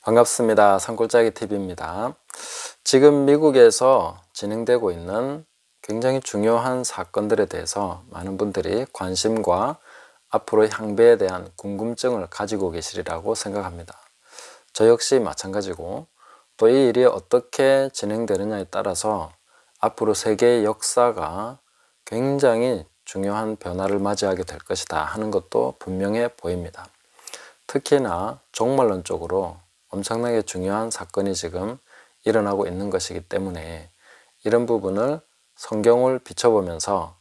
반갑습니다. 산골짜기 TV입니다. 지금 미국에서 진행되고 있는 굉장히 중요한 사건들에 대해서 많은 분들이 관심과 앞으로의 향배에 대한 궁금증을 가지고 계시리라고 생각합니다. 저 역시 마찬가지고, 또 이 일이 어떻게 진행되느냐에 따라서 앞으로 세계의 역사가 굉장히 중요한 변화를 맞이하게 될 것이다 하는 것도 분명해 보입니다. 특히나 종말론 쪽으로 엄청나게 중요한 사건이 지금 일어나고 있는 것이기 때문에 이런 부분을 성경을 비춰보면서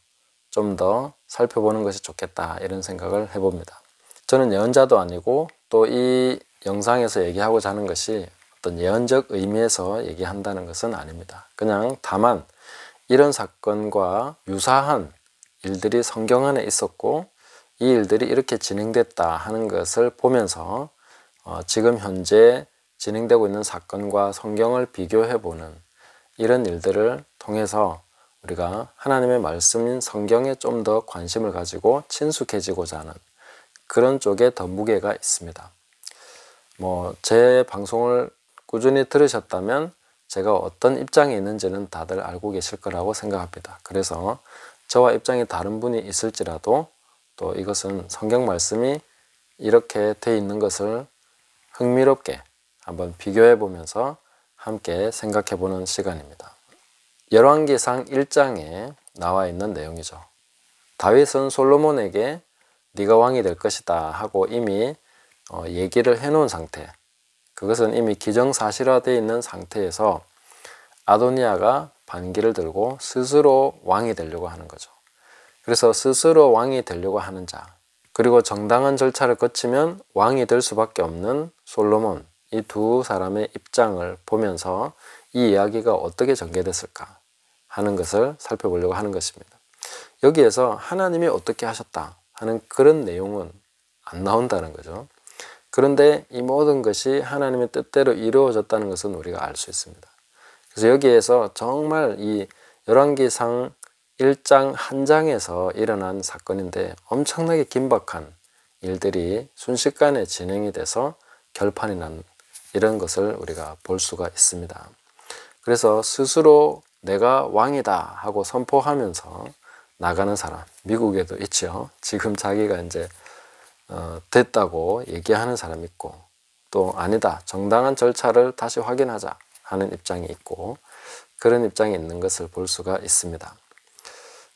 좀 더 살펴보는 것이 좋겠다, 이런 생각을 해봅니다. 저는 예언자도 아니고 또 이 영상에서 얘기하고자 하는 것이 어떤 예언적 의미에서 얘기한다는 것은 아닙니다. 그냥 다만 이런 사건과 유사한 일들이 성경 안에 있었고 이 일들이 이렇게 진행됐다 하는 것을 보면서 지금 현재 진행되고 있는 사건과 성경을 비교해보는 이런 일들을 통해서 우리가 하나님의 말씀인 성경에 좀 더 관심을 가지고 친숙해지고자 하는 그런 쪽에 더 무게가 있습니다. 제 방송을 꾸준히 들으셨다면 제가 어떤 입장에 있는지는 다들 알고 계실 거라고 생각합니다. 그래서 저와 입장이 다른 분이 있을지라도 또 이것은 성경 말씀이 이렇게 돼 있는 것을 흥미롭게 한번 비교해 보면서 함께 생각해 보는 시간입니다. 열왕기상 1장에 나와 있는 내용이죠. 다윗은 솔로몬에게 네가 왕이 될 것이다 하고 이미 얘기를 해놓은 상태, 그것은 이미 기정사실화되어 있는 상태에서 아도니아가 반기를 들고 스스로 왕이 되려고 하는 거죠. 그래서 스스로 왕이 되려고 하는 자, 그리고 정당한 절차를 거치면 왕이 될 수밖에 없는 솔로몬, 이 두 사람의 입장을 보면서 이 이야기가 어떻게 전개됐을까 하는 것을 살펴보려고 하는 것입니다. 여기에서 하나님이 어떻게 하셨다 하는 그런 내용은 안 나온다는 거죠. 그런데 이 모든 것이 하나님의 뜻대로 이루어졌다는 것은 우리가 알 수 있습니다. 그래서 여기에서 정말 이 열왕기상 1장 한 장에서 일어난 사건인데 엄청나게 긴박한 일들이 순식간에 진행이 돼서 결판이 난 이런 것을 우리가 볼 수가 있습니다. 그래서 스스로 내가 왕이다 하고 선포하면서 나가는 사람, 미국에도 있죠. 지금 자기가 이제 됐다고 얘기하는 사람이 있고, 또 아니다, 정당한 절차를 다시 확인하자 하는 입장이 있고, 그런 입장이 있는 것을 볼 수가 있습니다.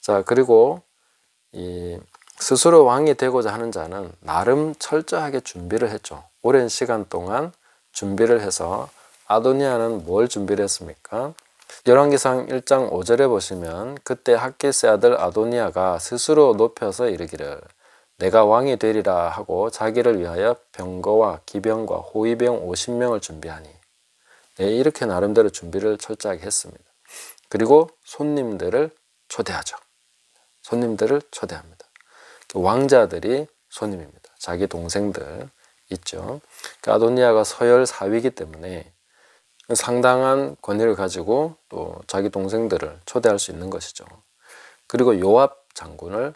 자, 그리고 이 스스로 왕이 되고자 하는 자는 나름 철저하게 준비를 했죠. 오랜 시간 동안 준비를 해서 아도니아는 뭘 준비를 했습니까? 열왕기상 1장 5절에 보시면 그때 핫기스의 아들 아도니아가 스스로 높여서 이르기를 내가 왕이 되리라 하고 자기를 위하여 병거와 기병과 호위병 50명을 준비하니, 이렇게 나름대로 준비를 철저하게 했습니다. 그리고 손님들을 초대하죠. 손님들을 초대합니다. 왕자들이 손님입니다. 자기 동생들 있죠. 아도니아가 서열 4위이기 때문에 상당한 권위를 가지고 또 자기 동생들을 초대할 수 있는 것이죠. 그리고 요압 장군을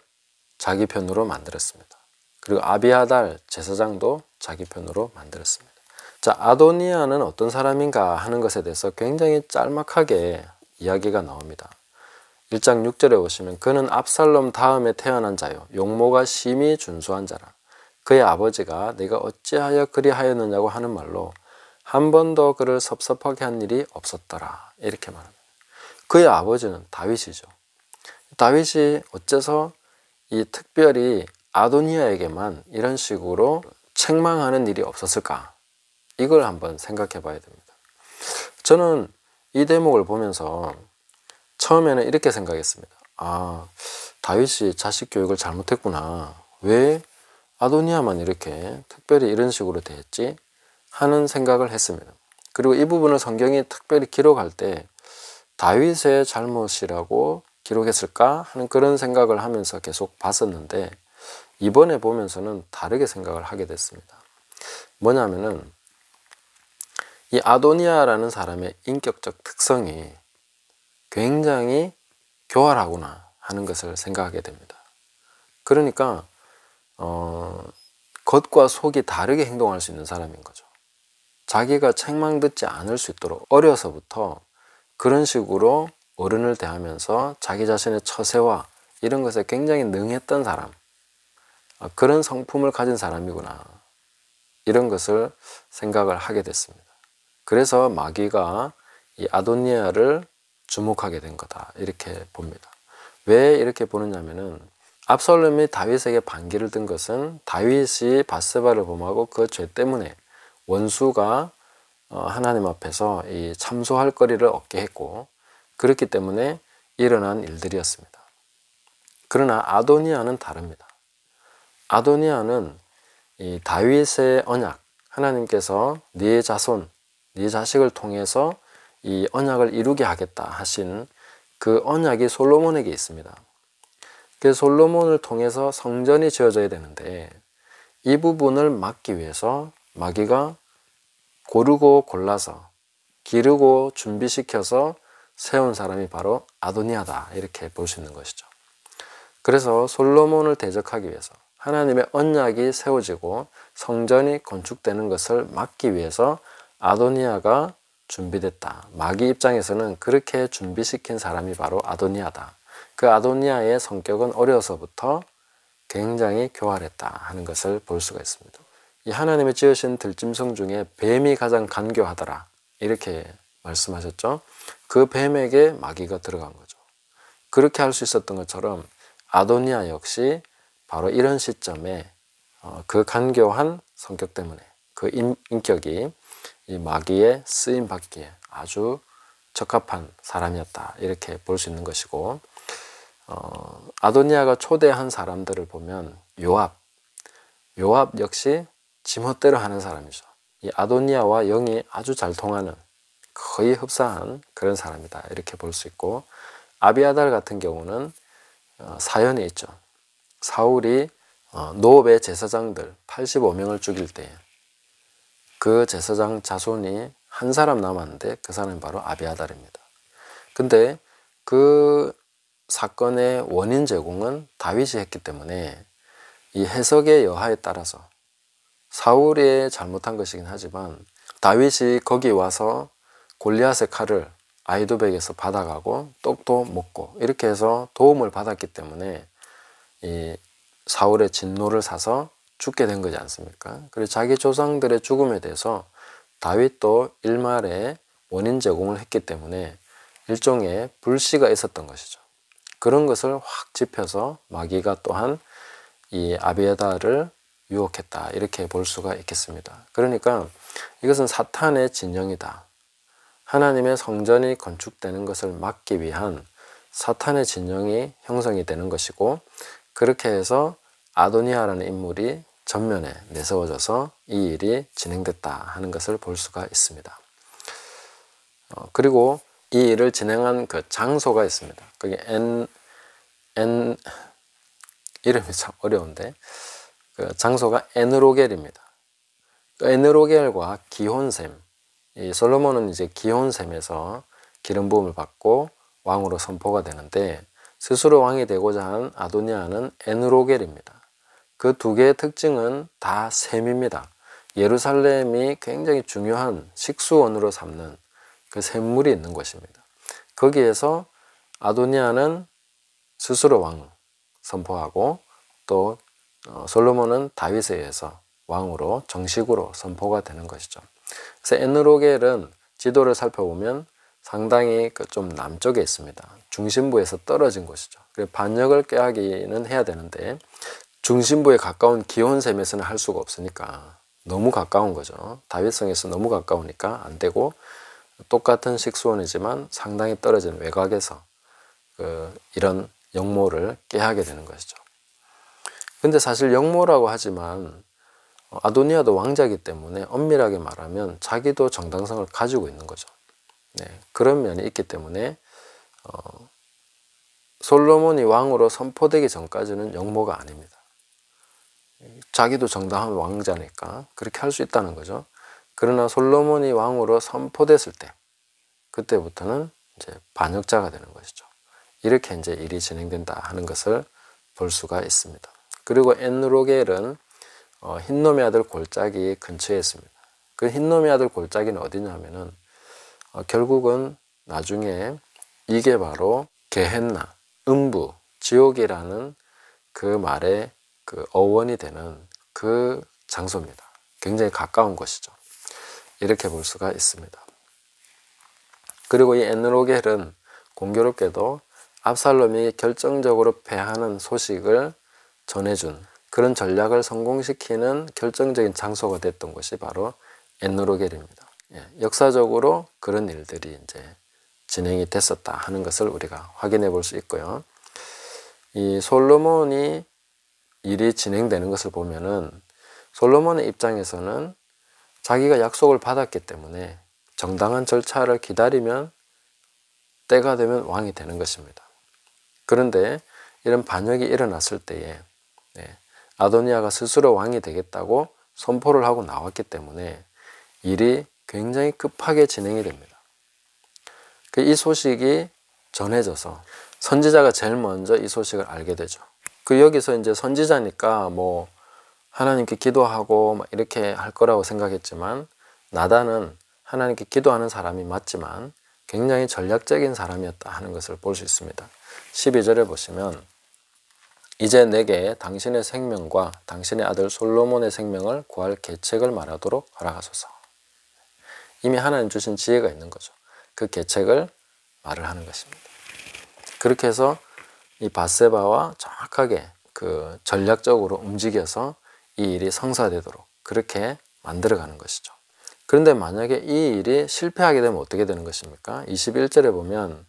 자기 편으로 만들었습니다. 그리고 아비아달 제사장도 자기 편으로 만들었습니다. 자, 아도니아는 어떤 사람인가 하는 것에 대해서 굉장히 짤막하게 이야기가 나옵니다. 1장 6절에 보시면 그는 압살롬 다음에 태어난 자요 용모가 심히 준수한 자라. 그의 아버지가 네가 어찌하여 그리하였느냐고 하는 말로 한 번도 그를 섭섭하게 한 일이 없었더라, 이렇게 말합니다. 그의 아버지는 다윗이죠. 다윗이 어째서 이 특별히 아도니아에게만 이런 식으로 책망하는 일이 없었을까? 이걸 한번 생각해 봐야 됩니다. 저는 이 대목을 보면서 처음에는 이렇게 생각했습니다. 다윗이 자식 교육을 잘못했구나. 왜 아도니아만 이렇게 특별히 이런 식으로 대했지? 하는 생각을 했습니다. 그리고 이 부분을 성경이 특별히 기록할 때 다윗의 잘못이라고 기록했을까 하는 그런 생각을 하면서 계속 봤었는데, 이번에 보면서는 다르게 생각을 하게 됐습니다. 뭐냐면은 이 아도니아라는 사람의 인격적 특성이 굉장히 교활하구나 하는 것을 생각하게 됩니다. 그러니까 겉과 속이 다르게 행동할 수 있는 사람인 거죠. 자기가 책망 듣지 않을 수 있도록 어려서부터 그런 식으로 어른을 대하면서 자기 자신의 처세와 이런 것에 굉장히 능했던 사람, 그런 성품을 가진 사람이구나, 이런 것을 생각을 하게 됐습니다. 그래서 마귀가 이 아도니아를 주목하게 된 거다, 이렇게 봅니다. 왜 이렇게 보느냐면은 압살롬이 다윗에게 반기를 든 것은 다윗이 밧세바를 범하고 그 죄 때문에 원수가 하나님 앞에서 이 참소할 거리를 얻게 했고, 그렇기 때문에 일어난 일들이었습니다. 그러나 아도니아는 다릅니다. 아도니아는 이 다윗의 언약, 하나님께서 네 자손, 네 자식을 통해서 이 언약을 이루게 하겠다 하신 그 언약이 솔로몬에게 있습니다. 그 솔로몬을 통해서 성전이 지어져야 되는데 이 부분을 막기 위해서 마귀가 고르고 골라서 기르고 준비시켜서 세운 사람이 바로 아도니아다, 이렇게 볼 수 있는 것이죠. 그래서 솔로몬을 대적하기 위해서 하나님의 언약이 세워지고 성전이 건축되는 것을 막기 위해서 아도니아가 준비됐다. 마귀 입장에서는 그렇게 준비시킨 사람이 바로 아도니아다. 그 아도니아의 성격은 어려서부터 굉장히 교활했다 하는 것을 볼 수가 있습니다. 이 하나님의 지으신 들짐승 중에 뱀이 가장 간교하더라, 이렇게 말씀하셨죠. 그 뱀에게 마귀가 들어간 거죠. 그렇게 할 수 있었던 것처럼 아도니아 역시 바로 이런 시점에 그 간교한 성격 때문에 그 인격이 이 마귀의 쓰임 받기에 아주 적합한 사람이었다, 이렇게 볼 수 있는 것이고, 아도니아가 초대한 사람들을 보면 요압 역시 지멋대로 하는 사람이죠. 이 아도니아와 영이 아주 잘 통하는, 거의 흡사한 그런 사람이다, 이렇게 볼 수 있고, 아비아달 같은 경우는 사연이 있죠. 사울이 노업의 제사장들 85명을 죽일 때 그 제사장 자손이 한 사람 남았는데 그 사람이 바로 아비아달입니다. 근데 그 사건의 원인 제공은 다윗이 했기 때문에 이 해석의 여하에 따라서 사울이 잘못한 것이긴 하지만 다윗이 거기 와서 골리앗의 칼을 아히도백에서 받아가고 떡도 먹고 이렇게 해서 도움을 받았기 때문에 이 사울의 진노를 사서 죽게 된 거지 않습니까? 그리고 자기 조상들의 죽음에 대해서 다윗도 일말의 원인 제공을 했기 때문에 일종의 불씨가 있었던 것이죠. 그런 것을 확 짚어서 마귀가 또한 이 아비아달을 유혹했다, 이렇게 볼 수가 있겠습니다. 그러니까 이것은 사탄의 진영이다. 하나님의 성전이 건축되는 것을 막기 위한 사탄의 진영이 형성이 되는 것이고, 그렇게 해서 아도니아라는 인물이 전면에 내세워져서 이 일이 진행됐다 하는 것을 볼 수가 있습니다. 그리고 이 일을 진행한 그 장소가 있습니다. 그게 이름이 참 어려운데 그 장소가 에느로겔입니다. 에느로겔과 기혼셈, 이 솔로몬은 이제 기혼셈에서 기름 부음을 받고 왕으로 선포가 되는데 스스로 왕이 되고자 한 아도니아는 에느로겔입니다. 그 두 개의 특징은 다 셈입니다. 예루살렘이 굉장히 중요한 식수원으로 삼는 그 샘물이 있는 곳입니다. 거기에서 아도니아는 스스로 왕 선포하고 또 솔로몬은 다윗에 의해서 왕으로 정식으로 선포가 되는 것이죠. 그래서 에느로겔은 지도를 살펴보면 상당히 좀 남쪽에 있습니다. 중심부에서 떨어진 곳이죠. 그래서 반역을 꾀하기는 해야 되는데 중심부에 가까운 기혼셈에서는 할 수가 없으니까 너무 가까운 거죠. 다윗성에서 너무 가까우니까 안 되고, 똑같은 식수원이지만 상당히 떨어진 외곽에서 이런 역모를 꾀하게 되는 것이죠. 근데 사실 역모라고 하지만 아도니아도 왕자이기 때문에 엄밀하게 말하면 자기도 정당성을 가지고 있는 거죠. 네, 그런 면이 있기 때문에 솔로몬이 왕으로 선포되기 전까지는 역모가 아닙니다. 자기도 정당한 왕자니까 그렇게 할 수 있다는 거죠. 그러나 솔로몬이 왕으로 선포됐을 때 그때부터는 이제 반역자가 되는 것이죠. 이렇게 이제 일이 진행된다 하는 것을 볼 수가 있습니다. 그리고 엔로겔은 흰놈의 아들 골짜기 근처에 있습니다. 그 흰놈의 아들 골짜기는 어디냐면은 결국은 나중에 이게 바로 게헨나, 음부, 지옥이라는 그 말의 그 어원이 되는 그 장소입니다. 굉장히 가까운 곳이죠. 이렇게 볼 수가 있습니다. 그리고 이 엔로겔은 공교롭게도 압살롬이 결정적으로 패하는 소식을 전해준 그런 전략을 성공시키는 결정적인 장소가 됐던 곳이 바로 엔로겔입니다. 역사적으로 그런 일들이 이제 진행이 됐었다 하는 것을 우리가 확인해 볼 수 있고요. 이 솔로몬이 일이 진행되는 것을 보면은 솔로몬의 입장에서는 자기가 약속을 받았기 때문에 정당한 절차를 기다리면 때가 되면 왕이 되는 것입니다. 그런데 이런 반역이 일어났을 때에 아도니아가 스스로 왕이 되겠다고 선포를 하고 나왔기 때문에 일이 굉장히 급하게 진행이 됩니다. 이 소식이 전해져서 선지자가 제일 먼저 이 소식을 알게 되죠. 여기서 이제 선지자니까 뭐 하나님께 기도하고 막 이렇게 할 거라고 생각했지만 나단은 하나님께 기도하는 사람이 맞지만 굉장히 전략적인 사람이었다 하는 것을 볼 수 있습니다. 12절에 보시면 이제 내게 당신의 생명과 당신의 아들 솔로몬의 생명을 구할 계책을 말하도록 허락하소서. 이미 하나님 주신 지혜가 있는 거죠. 그 계책을 말을 하는 것입니다. 그렇게 해서 이 밧세바와 정확하게 그 전략적으로 움직여서 이 일이 성사되도록 그렇게 만들어가는 것이죠. 그런데 만약에 이 일이 실패하게 되면 어떻게 되는 것입니까? 21절에 보면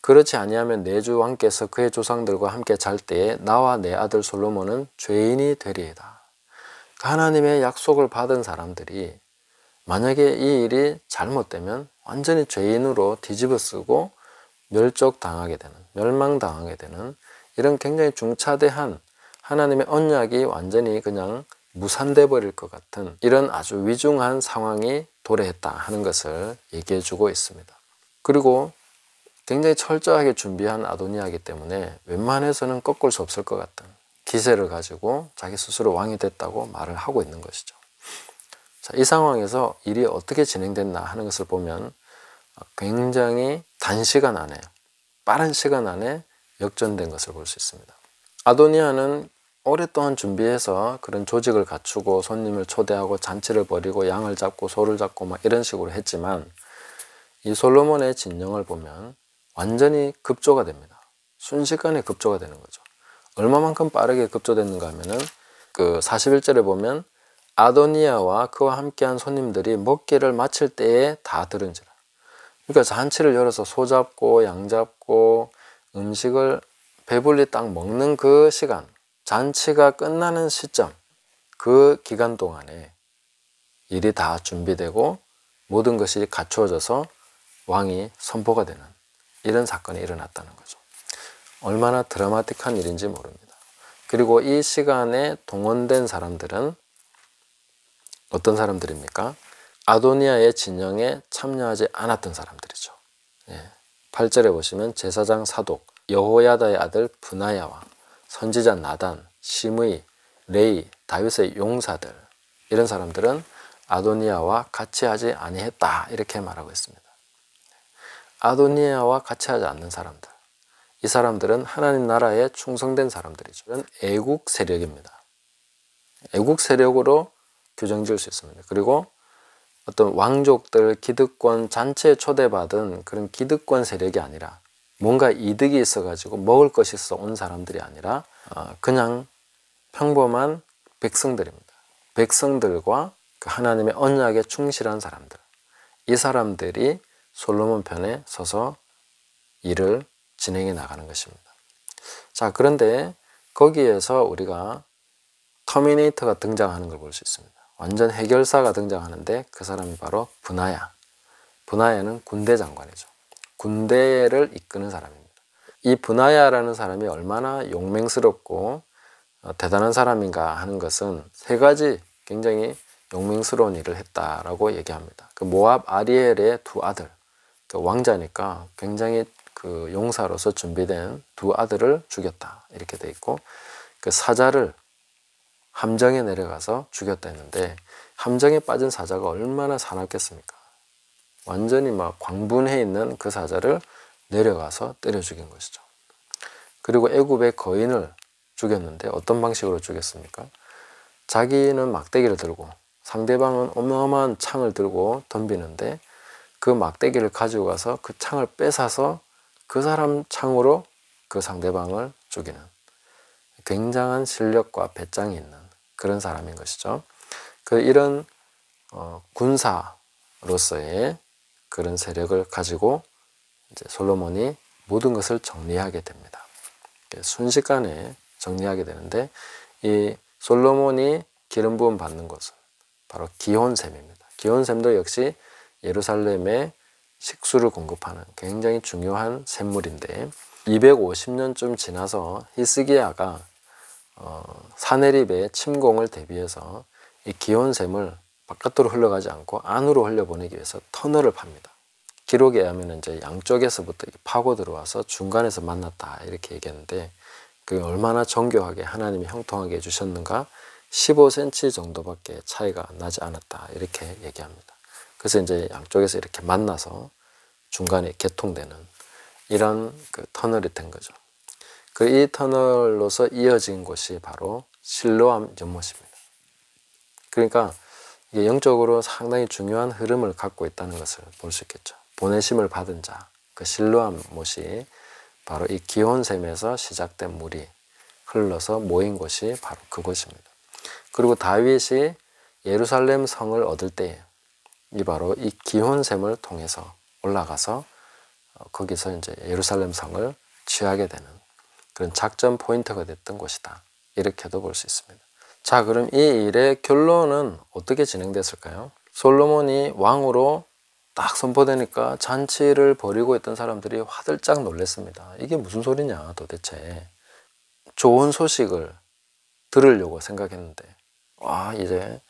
그렇지 아니하면 내 주 왕께서 그의 조상들과 함께 잘 때에 나와 내 아들 솔로몬은 죄인이 되리이다. 하나님의 약속을 받은 사람들이 만약에 이 일이 잘못되면 완전히 죄인으로 뒤집어쓰고 멸족당하게 되는, 멸망당하게 되는 이런 굉장히 중차대한 하나님의 언약이 완전히 그냥 무산돼 버릴 것 같은 이런 아주 위중한 상황이 도래했다 하는 것을 얘기해 주고 있습니다. 그리고 굉장히 철저하게 준비한 아도니아이기 때문에 웬만해서는 꺾을 수 없을 것 같은 기세를 가지고 자기 스스로 왕이 됐다고 말을 하고 있는 것이죠. 자, 이 상황에서 일이 어떻게 진행됐나 하는 것을 보면 굉장히 단시간 안에, 빠른 시간 안에 역전된 것을 볼 수 있습니다. 아도니아는 오랫동안 준비해서 그런 조직을 갖추고 손님을 초대하고 잔치를 벌이고 양을 잡고 소를 잡고 막 이런 식으로 했지만 이 솔로몬의 진영을 보면 완전히 급조가 됩니다. 순식간에 급조가 되는 거죠. 얼마만큼 빠르게 급조됐는가 하면은 그 41절에 보면 아도니아와 그와 함께한 손님들이 먹기를 마칠 때에 다 들은지라. 그러니까 잔치를 열어서 소 잡고 양 잡고 음식을 배불리 딱 먹는 그 시간, 잔치가 끝나는 시점, 그 기간 동안에 일이 다 준비되고 모든 것이 갖추어져서 왕이 선포가 되는 이런 사건이 일어났다는 거죠. 얼마나 드라마틱한 일인지 모릅니다. 그리고 이 시간에 동원된 사람들은 어떤 사람들입니까? 아도니아의 진영에 참여하지 않았던 사람들이죠. 8절에 보시면 제사장 사독, 여호야다의 아들 브나야와 선지자 나단, 시므이, 레이, 다윗의 용사들 이런 사람들은 아도니아와 같이 하지 아니했다 이렇게 말하고 있습니다. 아도니아와 같이 하지 않는 사람들, 이 사람들은 하나님 나라에 충성된 사람들이죠. 이런 애국 세력입니다. 애국 세력으로 규정 지을 수 있습니다. 그리고 어떤 왕족들 기득권 잔치에 초대받은 그런 기득권 세력이 아니라 뭔가 이득이 있어가지고 먹을 것이 있어 온 사람들이 아니라 그냥 평범한 백성들입니다. 백성들과 그 하나님의 언약에 충실한 사람들, 이 사람들이 솔로몬 편에 서서 일을 진행해 나가는 것입니다. 자, 그런데 거기에서 우리가 터미네이터가 등장하는 걸 볼 수 있습니다. 완전 해결사가 등장하는데 그 사람이 바로 브나야. 브나야는 군대 장관이죠. 군대를 이끄는 사람입니다. 이 브나야라는 사람이 얼마나 용맹스럽고 대단한 사람인가 하는 것은 세 가지 굉장히 용맹스러운 일을 했다라고 얘기합니다. 그 모압 아리엘의 두 아들, 그 왕자니까 굉장히 그 용사로서 준비된 두 아들을 죽였다 이렇게 돼 있고 그 사자를 함정에 내려가서 죽였다 했는데 함정에 빠진 사자가 얼마나 사납겠습니까? 완전히 막 광분해 있는 그 사자를 내려가서 때려 죽인 것이죠. 그리고 애굽의 거인을 죽였는데 어떤 방식으로 죽였습니까? 자기는 막대기를 들고 상대방은 어마어마한 창을 들고 덤비는데 그 막대기를 가지고 가서 그 창을 뺏어서 그 사람 창으로 그 상대방을 죽이는 굉장한 실력과 배짱이 있는 그런 사람인 것이죠. 이런 군사로서의 그런 세력을 가지고 이제 솔로몬이 모든 것을 정리하게 됩니다. 순식간에 정리하게 되는데 이 솔로몬이 기름 부음 받는 곳은 바로 기혼샘입니다. 기혼샘도 역시 예루살렘에 식수를 공급하는 굉장히 중요한 샘물인데 250년쯤 지나서 히스기야가 사네립의 침공을 대비해서 이 기혼샘을 바깥으로 흘러가지 않고 안으로 흘려보내기 위해서 터널을 팝니다. 기록에 의하면 이제 양쪽에서부터 파고 들어와서 중간에서 만났다 이렇게 얘기했는데 그게 얼마나 정교하게 하나님이 형통하게 해주셨는가 15cm 정도밖에 차이가 나지 않았다 이렇게 얘기합니다. 그래서 이제 양쪽에서 이렇게 만나서 중간에 개통되는 이런 그 터널이 된 거죠. 이 터널로서 이어진 곳이 바로 실로암 연못입니다. 그러니까 이게 영적으로 상당히 중요한 흐름을 갖고 있다는 것을 볼 수 있겠죠. 보내심을 받은 자, 그 실로암 못이 바로 이 기혼샘에서 시작된 물이 흘러서 모인 곳이 바로 그곳입니다. 그리고 다윗이 예루살렘 성을 얻을 때 이 바로 이 기혼샘을 통해서 올라가서 거기서 이제 예루살렘 성을 취하게 되는 그런 작전 포인트가 됐던 곳이다. 이렇게도 볼 수 있습니다. 자, 그럼 이 일의 결론은 어떻게 진행됐을까요? 솔로몬이 왕으로 딱 선포되니까 잔치를 벌이고 있던 사람들이 화들짝 놀랐습니다. 이게 무슨 소리냐 도대체. 좋은 소식을 들으려고 생각했는데 와 이제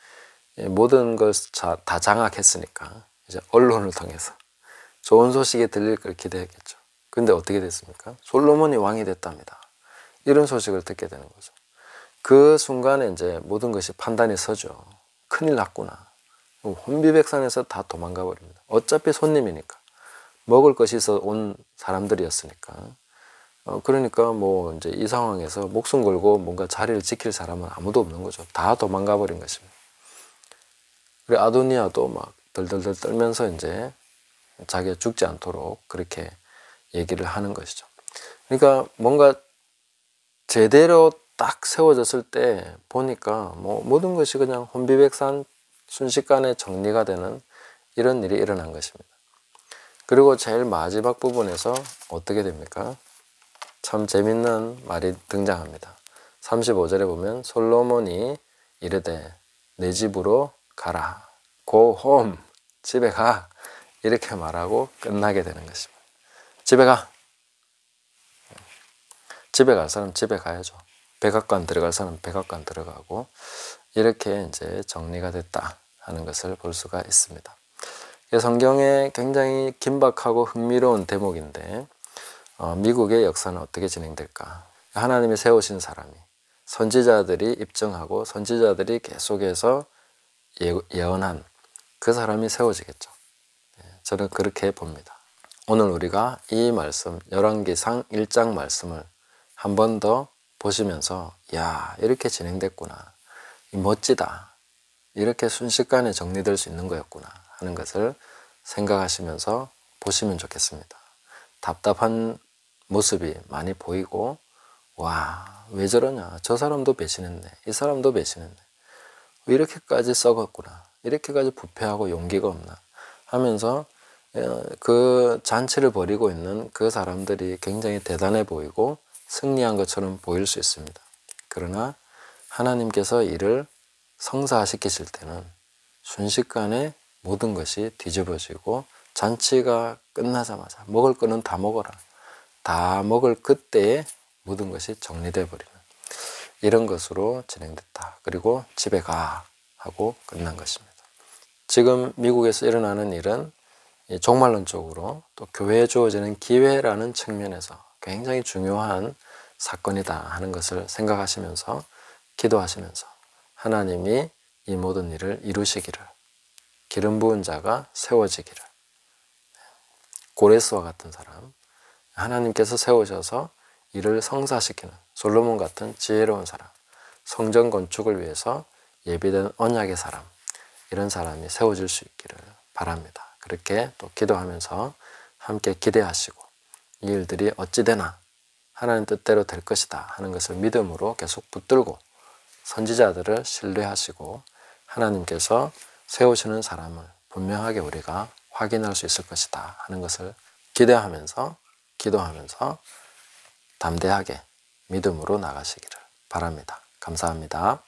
모든 걸 다 장악했으니까 이제 언론을 통해서 좋은 소식이 들릴 걸 기대했겠죠. 근데 어떻게 됐습니까? 솔로몬이 왕이 됐답니다. 이런 소식을 듣게 되는 거죠. 그 순간에 이제 모든 것이 판단이 서죠. 큰일 났구나. 혼비백산에서 다 도망가 버립니다. 어차피 손님이니까. 먹을 것이 있어 온 사람들이었으니까. 그러니까 뭐 이제 이 상황에서 목숨 걸고 뭔가 자리를 지킬 사람은 아무도 없는 거죠. 다 도망가 버린 것입니다. 그리고 아도니아도 막 덜덜덜 떨면서 이제 자기가 죽지 않도록 그렇게 얘기를 하는 것이죠. 그러니까 뭔가 제대로 딱 세워졌을 때 보니까 뭐 모든 것이 그냥 혼비백산 순식간에 정리가 되는 이런 일이 일어난 것입니다. 그리고 제일 마지막 부분에서 어떻게 됩니까? 참 재밌는 말이 등장합니다. 35절에 보면 솔로몬이 이르되 내 집으로 가라. Go home. 집에 가. 이렇게 말하고 끝나게 되는 것입니다. 집에 가. 집에 갈 사람 집에 가야죠. 백악관 들어갈 사람 백악관 들어가고 이렇게 이제 정리가 됐다 하는 것을 볼 수가 있습니다. 성경에 굉장히 긴박하고 흥미로운 대목인데 미국의 역사는 어떻게 진행될까? 하나님이 세우신 사람이 선지자들이 입증하고 선지자들이 계속해서 예언한 그 사람이 세워지겠죠. 저는 그렇게 봅니다. 오늘 우리가 이 말씀 열왕기상 1장 말씀을 한 번 더 보시면서 야 이렇게 진행됐구나. 멋지다. 이렇게 순식간에 정리될 수 있는 거였구나 하는 것을 생각하시면서 보시면 좋겠습니다. 답답한 모습이 많이 보이고 와, 왜 저러냐. 저 사람도 배신했네. 이 사람도 배신했네. 왜 이렇게까지 썩었구나. 이렇게까지 부패하고 용기가 없나 하면서 그 잔치를 벌이고 있는 그 사람들이 굉장히 대단해 보이고 승리한 것처럼 보일 수 있습니다. 그러나 하나님께서 이를 성사시키실 때는 순식간에 모든 것이 뒤집어지고 잔치가 끝나자마자 먹을 거는 다 먹어라. 다 먹을 그때에 모든 것이 정리되어 버리는 이런 것으로 진행됐다. 그리고 집에 가 하고 끝난 것입니다. 지금 미국에서 일어나는 일은 종말론적으로 또 교회에 주어지는 기회라는 측면에서 굉장히 중요한 사건이다 하는 것을 생각하시면서 기도하시면서 하나님이 이 모든 일을 이루시기를, 기름 부은 자가 세워지기를, 고레스와 같은 사람, 하나님께서 세우셔서 이를 성사시키는 솔로몬 같은 지혜로운 사람, 성전 건축을 위해서 예비된 언약의 사람, 이런 사람이 세워질 수 있기를 바랍니다. 그렇게 또 기도하면서 함께 기대하시고 이 일들이 어찌 되나 하나님 뜻대로 될 것이다 하는 것을 믿음으로 계속 붙들고 선지자들을 신뢰하시고 하나님께서 세우시는 사람을 분명하게 우리가 확인할 수 있을 것이다 하는 것을 기대하면서 기도하면서 담대하게 믿음으로 나가시기를 바랍니다. 감사합니다.